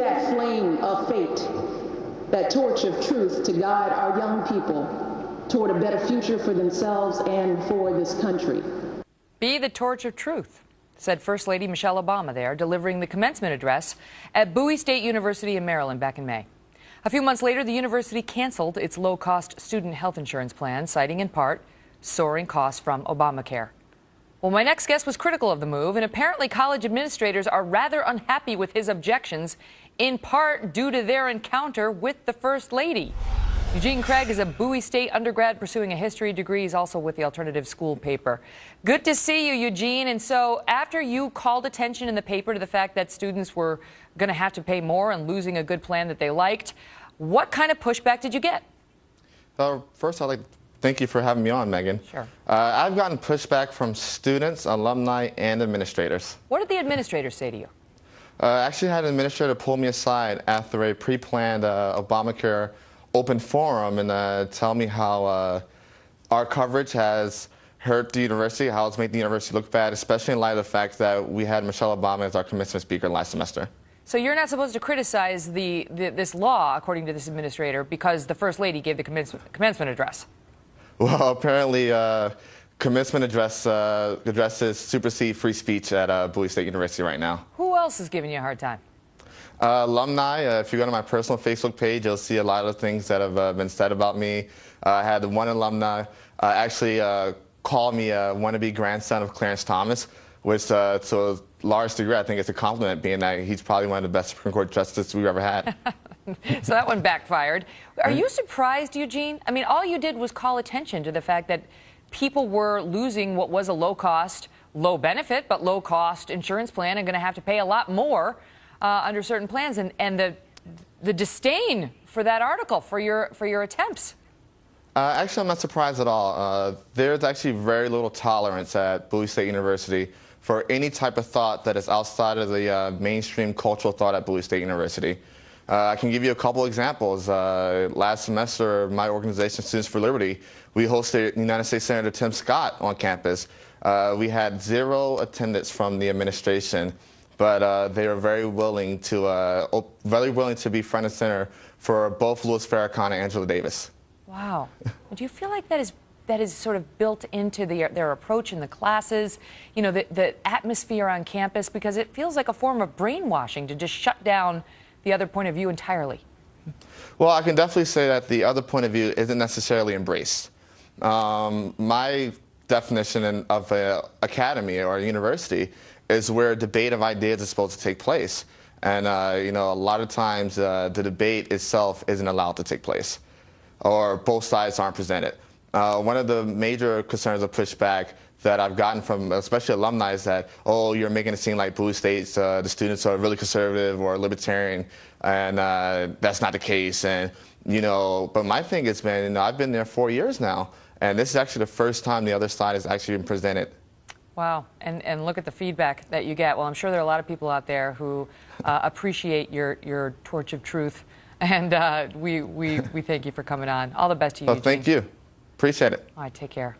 that flame of fate, that torch of truth to guide our young people toward a better future for themselves and for this country. Be the torch of truth, said First Lady Michelle Obama there, delivering the commencement address at Bowie State University in Maryland back in May. A few months later, the university canceled its low-cost student health insurance plan, citing in part soaring costs from Obamacare. Well, my next guest was critical of the move, and apparently college administrators are rather unhappy with his objections, in part due to their encounter with the First Lady. Eugene Craig is a Bowie State undergrad pursuing a history degree. He's also with the alternative school paper. Good to see you, Eugene. And so after you called attention in the paper to the fact that students were going to have to pay more and losing a good plan that they liked, what kind of pushback did you get? First, I'd like to thank you for having me on, Megan. Sure. I've gotten pushback from students, alumni, and administrators. What did the administrators say to you? I actually had an administrator pull me aside after a pre-planned Obamacare open forum and tell me how our coverage has hurt the university, how it's made the university look bad, especially in light of the fact that we had Michelle Obama as our commencement speaker last semester. So you're not supposed to criticize this law, according to this administrator, because the First Lady gave the commencement address. Well, apparently commencement addresses supersede free speech at Bowie State University right now. Who else is giving you a hard time? Alumni. If you go to my personal Facebook page, you'll see a lot of things that have been said about me. I had one alumni actually call me a wannabe grandson of Clarence Thomas, which to a large degree I think it's a compliment, being that he's probably one of the best Supreme Court justices we've ever had. So that one backfired. Are you surprised, Eugene? I mean, all you did was call attention to the fact that people were losing what was a low-cost, low-benefit, but low-cost insurance plan and going to have to pay a lot more under certain plans, and the disdain for that article, for your attempts. Actually, I'm not surprised at all. There's actually very little tolerance at Bowie State University for any type of thought that is outside of the mainstream cultural thought at Bowie State University. I can give you a couple examples. Last semester, my organization, Students for Liberty, we hosted United States Senator Tim Scott on campus. We had zero attendance from the administration, but they were very willing to be front and center for both Louis Farrakhan and Angela Davis. Wow. Do you feel like that is sort of built into their approach in the classes, you know, the atmosphere on campus? Because it feels like a form of brainwashing to just shut down the other point of view entirely. Well, I can definitely say that the other point of view isn't necessarily embraced. My definition of an academy or a university is where a debate of ideas is supposed to take place. And, you know, a lot of times the debate itself isn't allowed to take place, or both sides aren't presented. One of the major concerns of pushback that I've gotten from especially alumni is that, oh, you're making it seem like Bowie State's the students are really conservative or libertarian, and that's not the case. And, you know, but my thing has been, you know, I've been there 4 years now, and this is actually the first time the other side has actually been presented. Wow, and look at the feedback that you get. Well, I'm sure there are a lot of people out there who appreciate your torch of truth, and we thank you for coming on. All the best to you, Well, thank you. Appreciate it. All right, take care.